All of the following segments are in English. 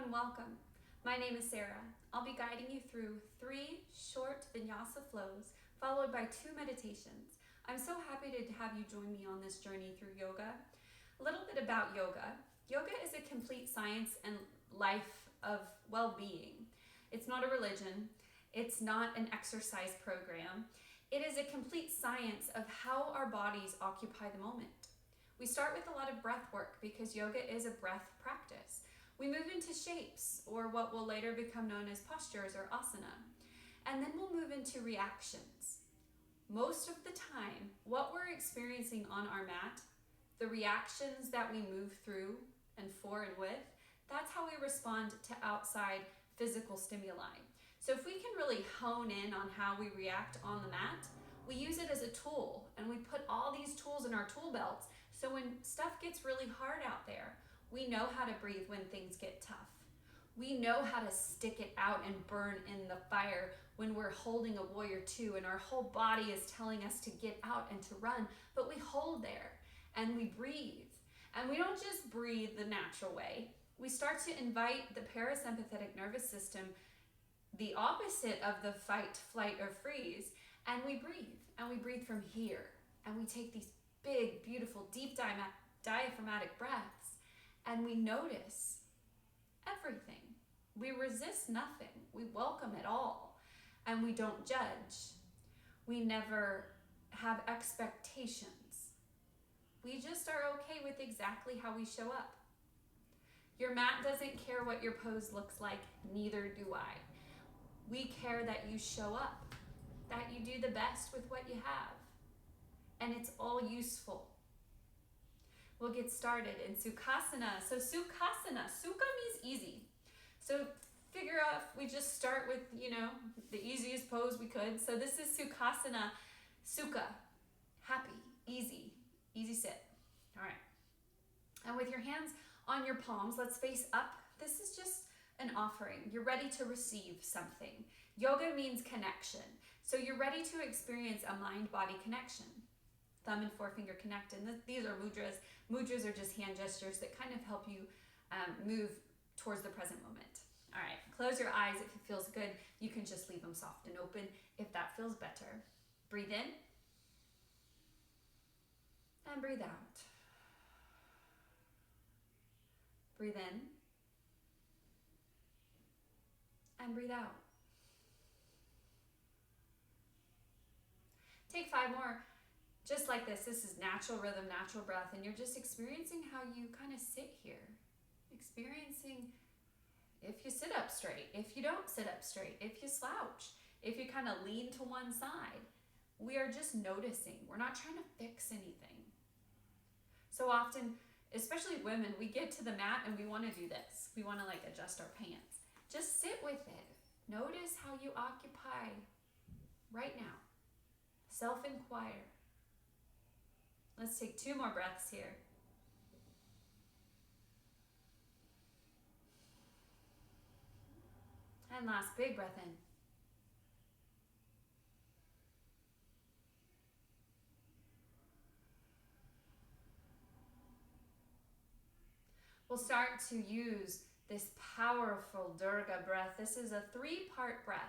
and welcome. My name is Sarah. I'll be guiding you through 3 short Vinyasa flows followed by 2 meditations. I'm so happy to have you join me on this journey through yoga. A little bit about yoga. Yoga is a complete science and life of well-being. It's not a religion. It's not an exercise program. It is a complete science of how our bodies occupy the moment. We start with a lot of breath work because yoga is a breath practice. We move into shapes, or what will later become known as postures or asana. And then we'll move into reactions. Most of the time, what we're experiencing on our mat, the reactions that we move through and for and with, that's how we respond to outside physical stimuli. So if we can really hone in on how we react on the mat, we use it as a tool, and we put all these tools in our tool belts. So when stuff gets really hard out there, we know how to breathe when things get tough. We know how to stick it out and burn in the fire when we're holding a warrior two and our whole body is telling us to get out and to run, but we hold there and we breathe. And we don't just breathe the natural way. We start to invite the parasympathetic nervous system, the opposite of the fight, flight, or freeze, and we breathe. And we breathe from here. And we take these big, beautiful, deep diaphragmatic breaths. And we notice everything. We resist nothing. We welcome it all. And we don't judge. We never have expectations. We just are okay with exactly how we show up. Your mat doesn't care what your pose looks like, neither do I. We care that you show up, that you do the best with what you have. And it's all useful. We'll get started in Sukhasana. So Sukhasana, Sukha means easy. So figure out if we just start with, the easiest pose we could. So this is Sukhasana, Sukha, happy, easy sit. All right. And with your hands on your palms, let's face up. This is just an offering. You're ready to receive something. Yoga means connection. So you're ready to experience a mind-body connection. Thumb and forefinger connect, and these are mudras. Mudras are just hand gestures that kind of help you move towards the present moment. All right, close your eyes if it feels good. You can just leave them soft and open if that feels better. Breathe in and breathe out. Breathe in and breathe out. Take 5 more. Just like this. This is natural rhythm, natural breath, and you're just experiencing how you kind of sit here. Experiencing if you sit up straight, if you don't sit up straight, if you slouch, if you kind of lean to one side. We are just noticing. We're not trying to fix anything. So often, especially women, we get to the mat and we want to do this. We want to adjust our pants. Just sit with it. Notice how you occupy right now. Self-inquire. Let's take 2 more breaths here. And last big breath in. We'll start to use this powerful Dirgha breath. This is a 3-part breath.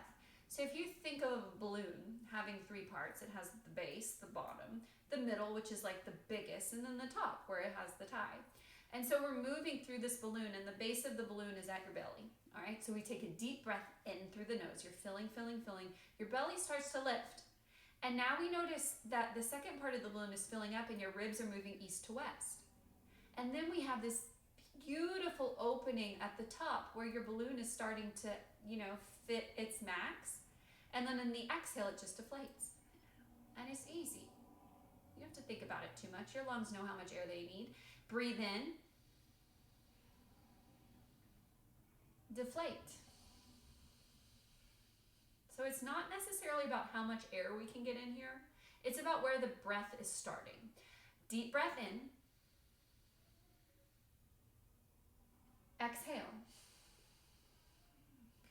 So if you think of a balloon having 3 parts, it has the base, the bottom, the middle, which is like the biggest, and then the top where it has the tie. And so we're moving through this balloon, and the base of the balloon is at your belly. All right, so we take a deep breath in through the nose. You're filling. Your belly starts to lift. And now we notice that the second part of the balloon is filling up and your ribs are moving east to west. And then we have this beautiful opening at the top where your balloon is starting to, fit its max. And then in the exhale, it just deflates. And it's easy. You don't have to think about it too much. Your lungs know how much air they need. Breathe in. Deflate. So it's not necessarily about how much air we can get in here. It's about where the breath is starting. Deep breath in. Exhale.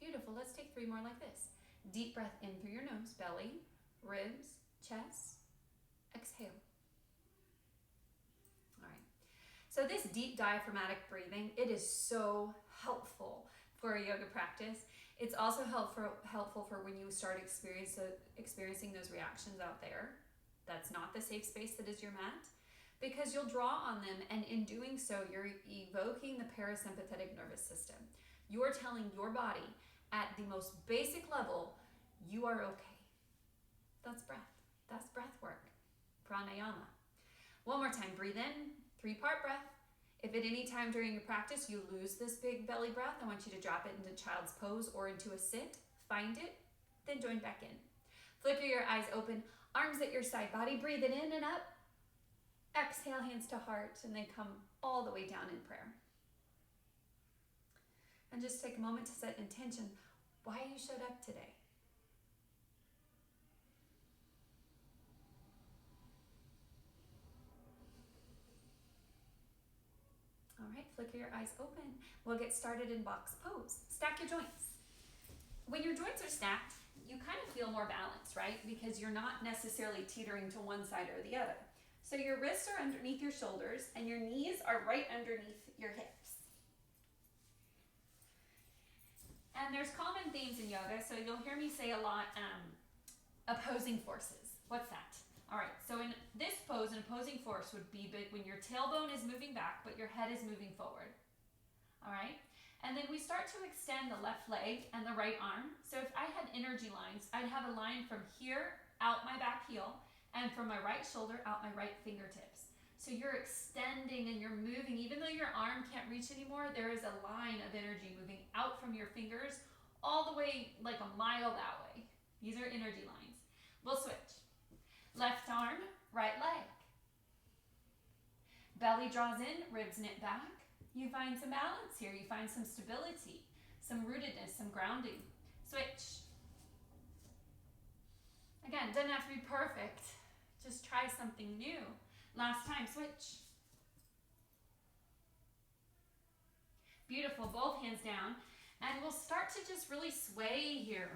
Beautiful. Let's take 3 more like this. Deep breath in through your nose, belly, ribs, chest. Exhale. All right. So this deep diaphragmatic breathing, it is so helpful for a yoga practice. It's also helpful for when you start experiencing those reactions out there. That's not the safe space that is your mat, because you'll draw on them, and in doing so, you're evoking the parasympathetic nervous system. You're telling your body at the most basic level, you are okay. That's breath. That's breath work. Pranayama. One more time, breathe in, 3-part breath. If at any time during your practice you lose this big belly breath, I want you to drop it into child's pose or into a sit. Find it, then join back in. Flicker your eyes open, arms at your side body, breathe it in and up. Exhale, hands to heart, and then come all the way down in prayer. And just take a moment to set intention why you showed up today. All right, flicker your eyes open. We'll get started in box pose. Stack your joints. When your joints are stacked, you kind of feel more balanced, right? Because you're not necessarily teetering to one side or the other. So your wrists are underneath your shoulders and your knees are right underneath your hips. And there's common themes in yoga, so you'll hear me say a lot, opposing forces. What's that? All right, so in this pose, an opposing force would be when your tailbone is moving back, but your head is moving forward. All right, and then we start to extend the left leg and the right arm. So if I had energy lines, I'd have a line from here out my back heel and from my right shoulder out my right fingertips. So you're extending and you're moving. Even though your arm can't reach anymore, there is a line of energy moving out from your fingers all the way like a mile that way. These are energy lines. We'll switch. Left arm, right leg. Belly draws in, ribs knit back. You find some balance here. You find some stability, some rootedness, some grounding. Switch. Again, doesn't have to be perfect. Just try something new. Last time, switch. Beautiful, both hands down. And we'll start to just really sway here.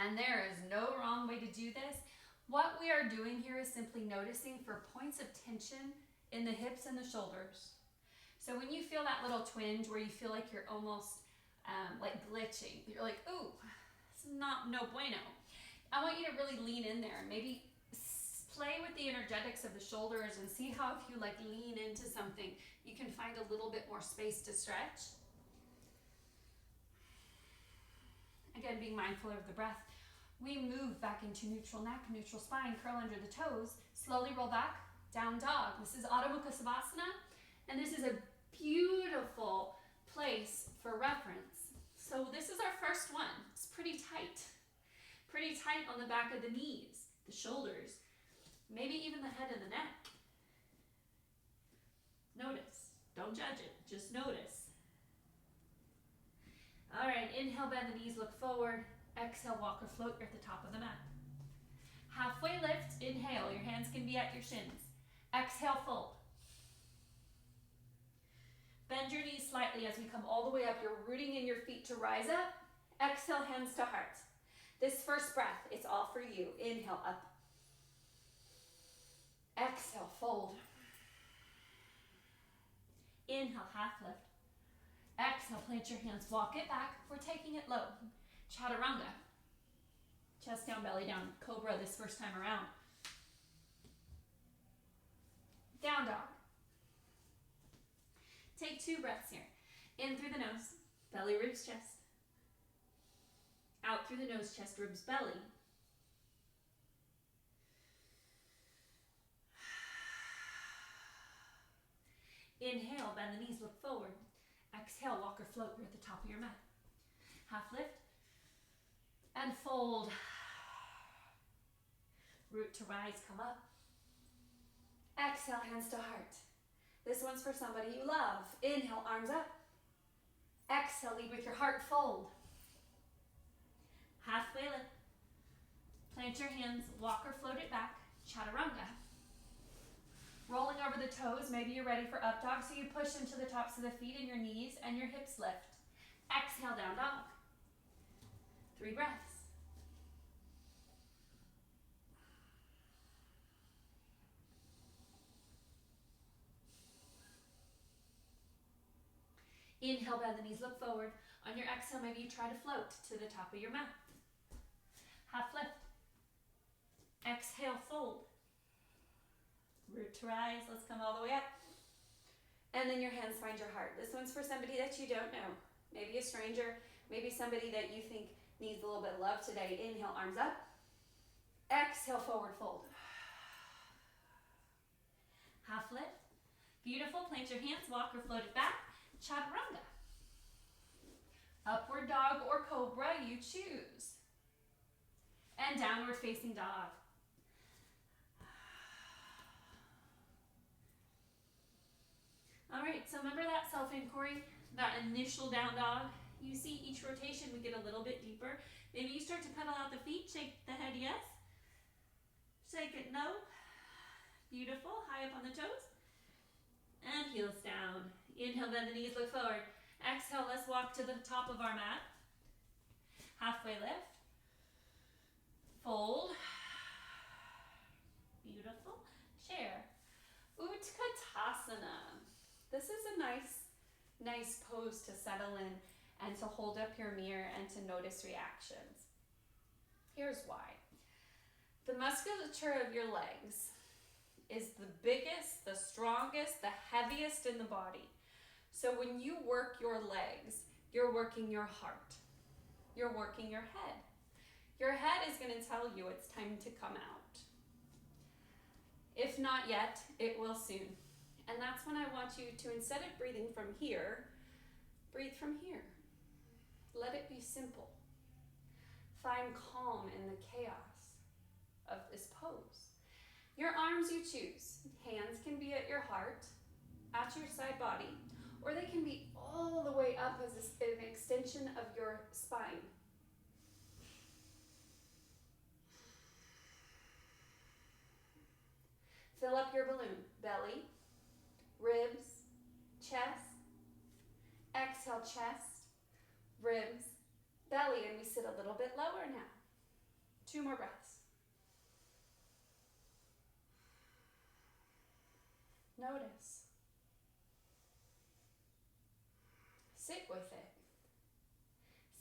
And there is no wrong way to do this. What we are doing here is simply noticing for points of tension in the hips and the shoulders. So when you feel that little twinge where you feel like you're almost like glitching, you're like, ooh, it's no bueno. I want you to really lean in there and maybe play with the energetics of the shoulders and see how if you like lean into something, you can find a little bit more space to stretch. Again, being mindful of the breath. We move back into neutral neck, neutral spine, curl under the toes, slowly roll back, down dog. This is Adho Mukha Savasana, and this is a beautiful place for reference. So this is our first one. It's pretty tight on the back of the knees, the shoulders, maybe even the head and the neck. Notice, don't judge it, just notice. All right, inhale, bend the knees, look forward. Exhale, walk or float, you're at the top of the mat. Halfway lift, inhale, your hands can be at your shins. Exhale, fold. Bend your knees slightly as we come all the way up. You're rooting in your feet to rise up. Exhale, hands to heart. This first breath, it's all for you. Inhale, up. Exhale, fold. Inhale, half lift. Exhale, plant your hands, walk it back. We're taking it low. Chaturanga. Chest down, belly down. Cobra this first time around. Down dog. Take 2 breaths here. In through the nose, belly, ribs, chest. Out through the nose, chest, ribs, belly. Inhale, bend the knees, look forward. Exhale, walk or float, you're at the top of your mat. Half lift. And fold. Root to rise, come up. Exhale, hands to heart. This one's for somebody you love. Inhale, arms up. Exhale, lead with your heart, fold. Halfway lift. Plant your hands, walk or float it back. Chaturanga. Rolling over the toes, maybe you're ready for up dog, so you push into the tops of the feet and your knees and your hips lift. Exhale, down dog. 3 breaths. Inhale, bend the knees, look forward. On your exhale, maybe you try to float to the top of your mat. Half lift. Exhale, fold. Root to rise. Let's come all the way up. And then your hands find your heart. This one's for somebody that you don't know. Maybe a stranger, maybe somebody that you think needs a little bit of love today. Inhale, arms up. Exhale, forward fold. Half lift. Beautiful. Plant your hands, walk or float it back. Chaturanga. Upward dog or cobra, you choose. And downward facing dog. All right, so remember that self-inquiry, that initial down dog? You see each rotation, we get a little bit deeper. Maybe you start to pedal out the feet, shake the head yes. Shake it no. Beautiful, high up on the toes. And heels down. Inhale, bend the knees, look forward. Exhale, let's walk to the top of our mat. Halfway lift. Fold. Beautiful. Chair. Utkatasana. This is a nice pose to settle in and to hold up your mirror and to notice reactions. Here's why. The musculature of your legs is the biggest, the strongest, the heaviest in the body. So when you work your legs, you're working your heart. You're working your head. Your head is going to tell you it's time to come out. If not yet, it will soon. And that's when I want you to, instead of breathing from here, breathe from here. Let it be simple. Find calm in the chaos of this pose. Your arms you choose. Hands can be at your heart, at your side body, or they can be all the way up as an extension of your spine. Fill up your balloon. Belly, ribs, chest. Exhale, chest, ribs, belly, and we sit a little bit lower now. 2 more breaths. Notice. Sit with it.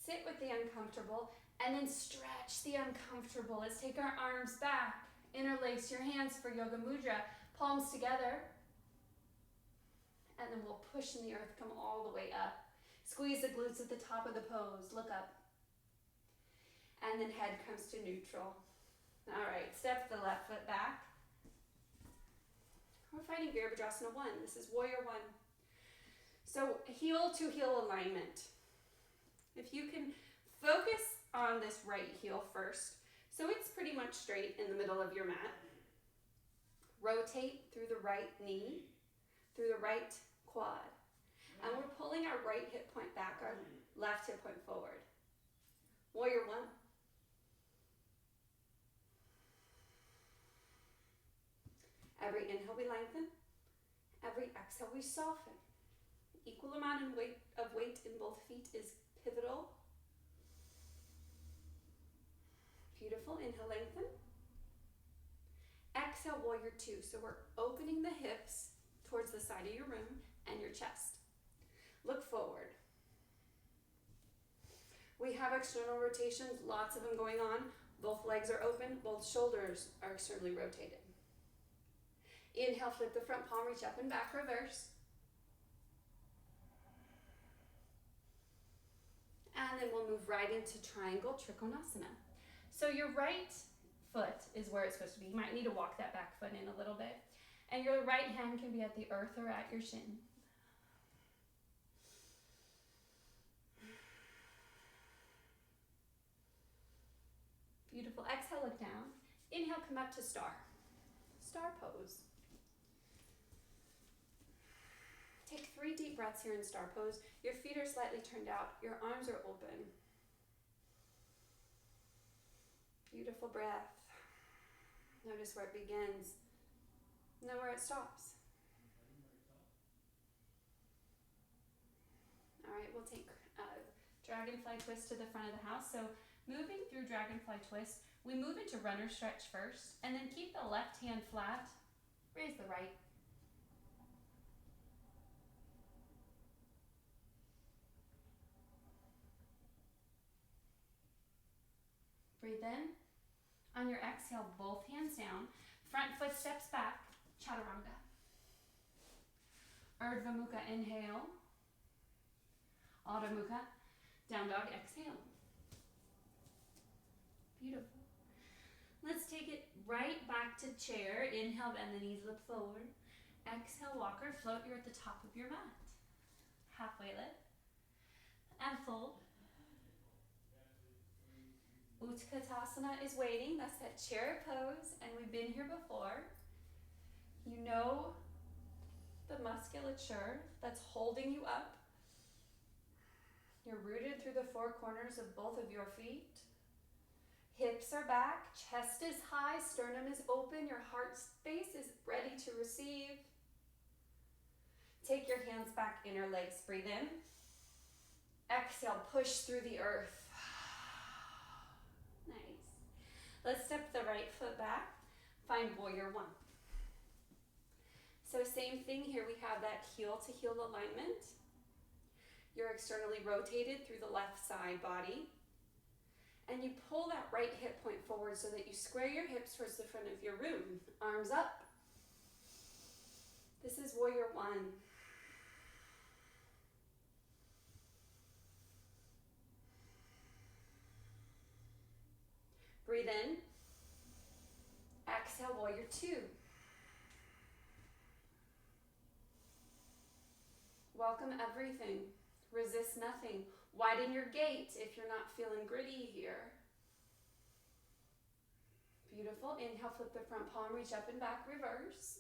Sit with the uncomfortable and then stretch the uncomfortable. Let's take our arms back. Interlace your hands for Yoga Mudra. Palms together. And then we'll push in the earth, come all the way up. Squeeze the glutes at the top of the pose. Look up. And then head comes to neutral. All right, step the left foot back. We're fighting Virabhadrasana 1. This is Warrior 1. So heel to heel alignment. If you can focus on this right heel first, so it's pretty much straight in the middle of your mat. Rotate through the right knee, through the right quad. And we're pulling our right hip point back, our left hip point forward. Warrior 1. Every inhale we lengthen, every exhale we soften. Equal amount of weight in both feet is pivotal. Beautiful, inhale, lengthen. Exhale, warrior 2. So we're opening the hips towards the side of your room and your chest. Look forward. We have external rotations, lots of them going on. Both legs are open, both shoulders are externally rotated. Inhale, flip the front palm, reach up and back, reverse. And then we'll move right into triangle Trikonasana. So your right foot is where it's supposed to be. You might need to walk that back foot in a little bit. And your right hand can be at the earth or at your shin. Beautiful. Exhale, look down. Inhale, come up to star. Star pose. Take 3 deep breaths here in star pose. Your feet are slightly turned out. Your arms are open. Beautiful breath. Notice where it begins. Know where it stops. All right, we'll take dragonfly twist to the front of the house. So moving through dragonfly twist, we move into runner stretch first, and then keep the left hand flat. Raise the right. Breathe in. On your exhale, both hands down. Front foot steps back. Chaturanga. Urdhva Mukha, inhale. Adho Mukha, down dog, exhale. Beautiful. Let's take it right back to chair. Inhale, bend the knees, look forward. Exhale, walk or float. You're at the top of your mat. Halfway lift. And fold. Utkatasana is waiting. That's that chair pose, and we've been here before. You know the musculature that's holding you up. You're rooted through the four corners of both of your feet. Hips are back, chest is high, sternum is open, your heart space is ready to receive. Take your hands back, inner legs, breathe in. Exhale, push through the earth. Nice. Let's step the right foot back, find warrior one. So same thing here, we have that heel to heel alignment. You're externally rotated through the left side body. And you pull that right hip point forward so that you square your hips towards the front of your room. Arms up. This is warrior one. Breathe in. Exhale, warrior two. Welcome everything. Resist nothing. Widen your gait if you're not feeling gritty here. Beautiful. Inhale, flip the front palm, reach up and back, reverse.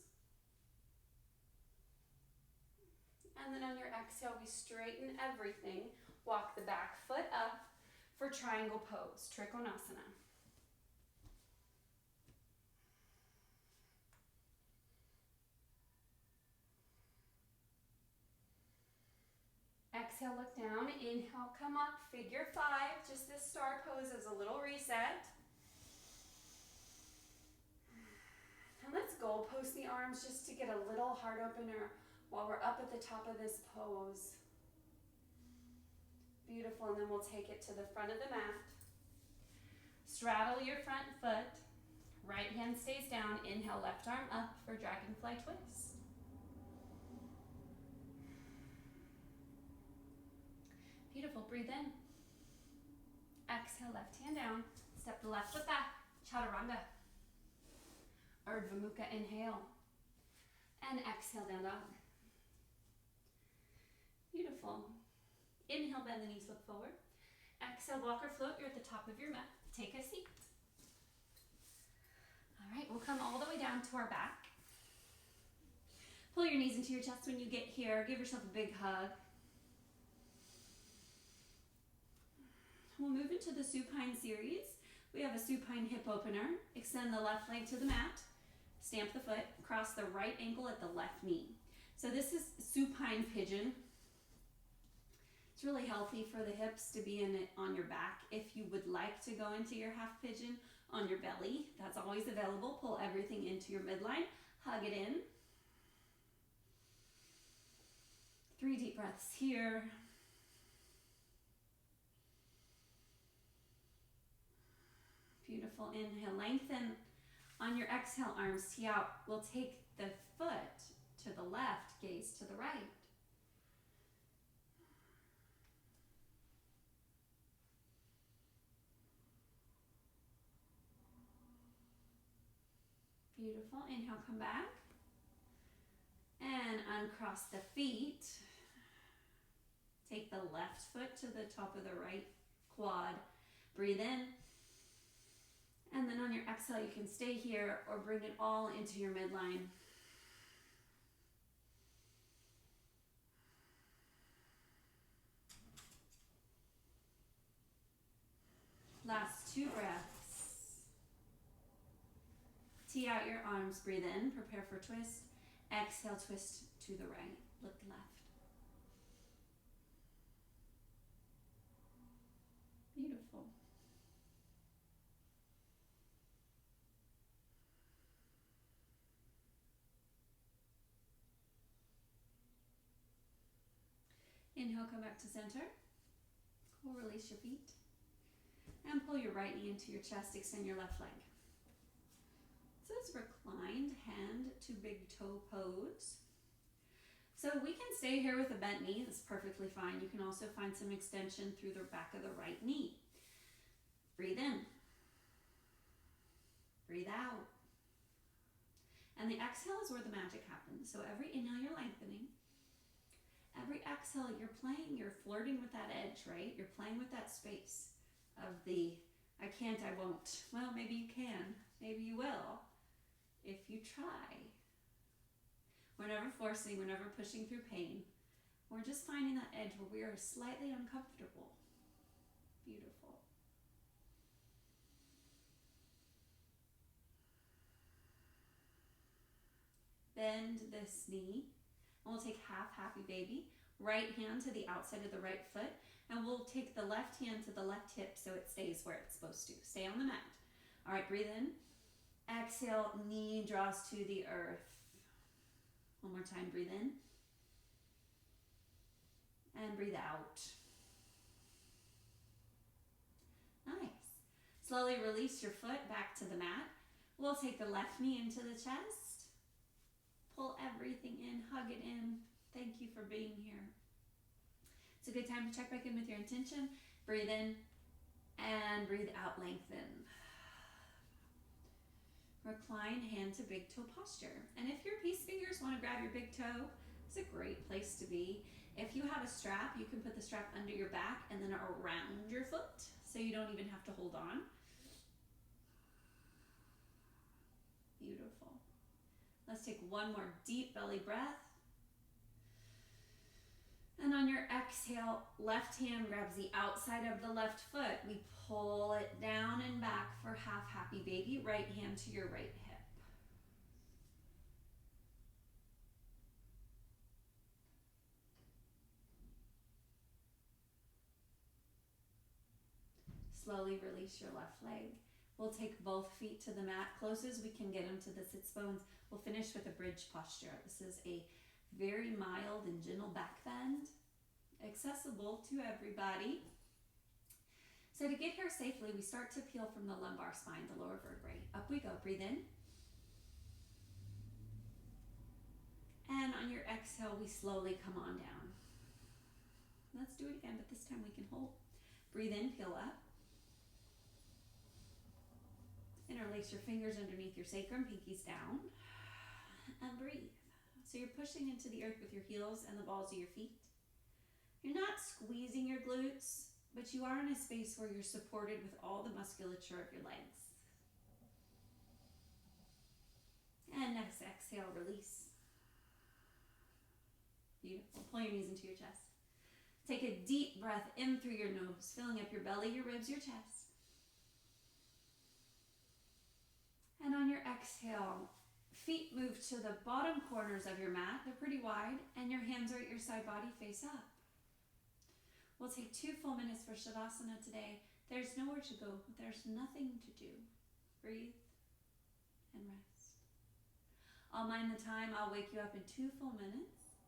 And then on your exhale, we straighten everything. Walk the back foot up for triangle pose, Trikonasana. Exhale, look down. Inhale, come up, figure five. Just this star pose as a little reset. And let's goal post the arms just to get a little heart opener while we're up at the top of this pose. Beautiful, and then we'll take it to the front of the mat. Straddle your front foot. Right hand stays down. Inhale, left arm up for dragonfly twist. Beautiful, breathe in. Exhale, left hand down. Step the left foot back, Chaturanga. Urdhva Mukha, inhale. And exhale, down dog. Beautiful. Inhale, bend the knees, look forward. Exhale, walk or float. You're at the top of your mat. Take a seat. All right, we'll come all the way down to our back. Pull your knees into your chest when you get here. Give yourself a big hug. We'll move into the supine series. We have a supine hip opener. Extend the left leg to the mat. Stamp the foot. Cross the right ankle at the left knee. So this is supine pigeon. It's really healthy for the hips to be in it on your back. If you would like to go into your half pigeon on your belly, that's always available. Pull everything into your midline. Hug it in. 3 deep breaths here. Beautiful. Inhale, lengthen. On your exhale, arms tee out. We'll take the foot to the left, gaze to the right. Beautiful. Inhale, come back. And uncross the feet. Take the left foot to the top of the right quad. Breathe in. And then on your exhale, you can stay here or bring it all into your midline. Last 2 breaths. Tee out your arms, breathe in, prepare for twist. Exhale, twist to the right, look left. Beautiful. Inhale, come back to center. We'll release your feet. And pull your right knee into your chest, extend your left leg. So it's reclined hand to big toe pose. So we can stay here with a bent knee, that's perfectly fine. You can also find some extension through the back of the right knee. Breathe in. Breathe out. And the exhale is where the magic happens. So every inhale, you're lengthening. Every exhale, you're playing, you're flirting with that edge, right? You're playing with that space of the, I can't, I won't. Well, maybe you can. Maybe you will. If you try. We're never forcing, we're never pushing through pain. We're just finding that edge where we are slightly uncomfortable. Beautiful. Bend this knee. And we'll take half happy baby. Right hand to the outside of the right foot. And we'll take the left hand to the left hip so it stays where it's supposed to. Stay on the mat. All right, breathe in. Exhale, knee draws to the earth. One more time, breathe in. And breathe out. Nice. Slowly release your foot back to the mat. We'll take the left knee into the chest. Pull everything in, hug it in. Thank you for being here. It's a good time to check back in with your intention. Breathe in and breathe out, lengthen. Recline, hand to big toe posture. And if your peace fingers want to grab your big toe, it's a great place to be. If you have a strap, you can put the strap under your back and then around your foot so you don't even have to hold on. Beautiful. Let's take one more deep belly breath. And on your exhale, left hand grabs the outside of the left foot. We pull it down and back for half happy baby. Right hand to your right hip. Slowly release your left leg. We'll take both feet to the mat, close as we can get them to the sits bones. We'll finish with a bridge posture. This is a very mild and gentle back bend, accessible to everybody. So to get here safely, we start to peel from the lumbar spine, the lower vertebrae. Up we go, breathe in. And on your exhale, we slowly come on down. Let's do it again, but this time we can hold. Breathe in, peel up. Interlace your fingers underneath your sacrum, pinkies down, and breathe. So you're pushing into the earth with your heels and the balls of your feet. You're not squeezing your glutes, but you are in a space where you're supported with all the musculature of your legs. And next exhale, release. Beautiful. Pull your knees into your chest. Take a deep breath in through your nose, filling up your belly, your ribs, your chest. And on your exhale, feet move to the bottom corners of your mat. They're pretty wide, and your hands are at your side body, face up. We'll take 2 full minutes for Shavasana today. There's nowhere to go. There's nothing to do. Breathe and rest. I'll mind the time. I'll wake you up in 2 full minutes.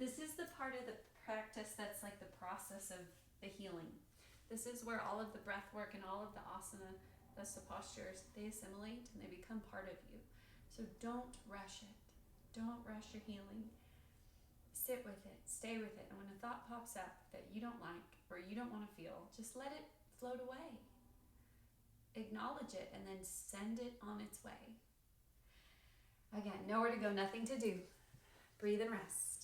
This is the part of the practice that's like the process of the healing. This is where all of the breath work and all of the asana, the postures, they assimilate and they become part of you. So don't rush it. Don't rush your healing. Sit with it, stay with it. And when a thought pops up that you don't like or you don't want to feel, just let it float away. Acknowledge it and then send it on its way. Again, nowhere to go, nothing to do. Breathe and rest.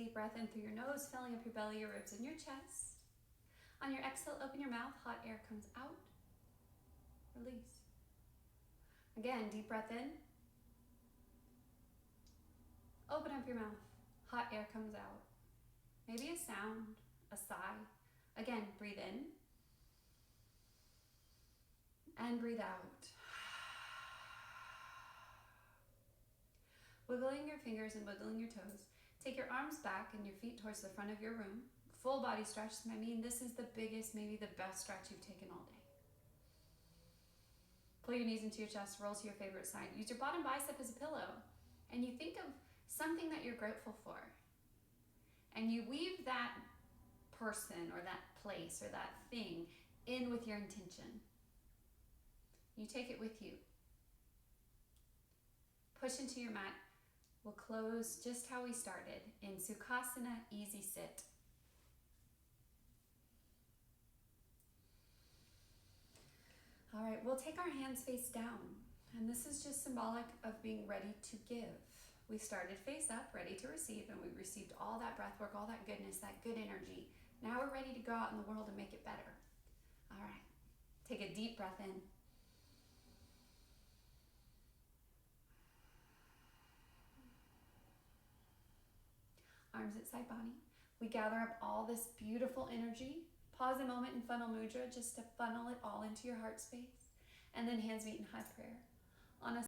deep breath in through your nose, filling up your belly, your ribs, and your chest. On your exhale, open your mouth. Hot air comes out. Release. Again, deep breath in. Open up your mouth. Hot air comes out. Maybe a sound, a sigh. Again, breathe in. And breathe out. Wiggling your fingers and wiggling your toes. Take your arms back and your feet towards the front of your room. Full body stretch. I mean, this is the biggest, maybe the best stretch you've taken all day. Pull your knees into your chest, roll to your favorite side. Use your bottom bicep as a pillow. And you think of something that you're grateful for. And you weave that person or that place or that thing in with your intention. You take it with you. Push into your mat. We'll close just how we started in Sukhasana, easy sit. All right, we'll take our hands face down. And this is just symbolic of being ready to give. We started face up, ready to receive, and we received all that breath work, all that goodness, that good energy. Now we're ready to go out in the world and make it better. All right, take a deep breath in. Arms at side body. We gather up all this beautiful energy. Pause a moment in funnel mudra just to funnel it all into your heart space. And then hands meet in high prayer. On a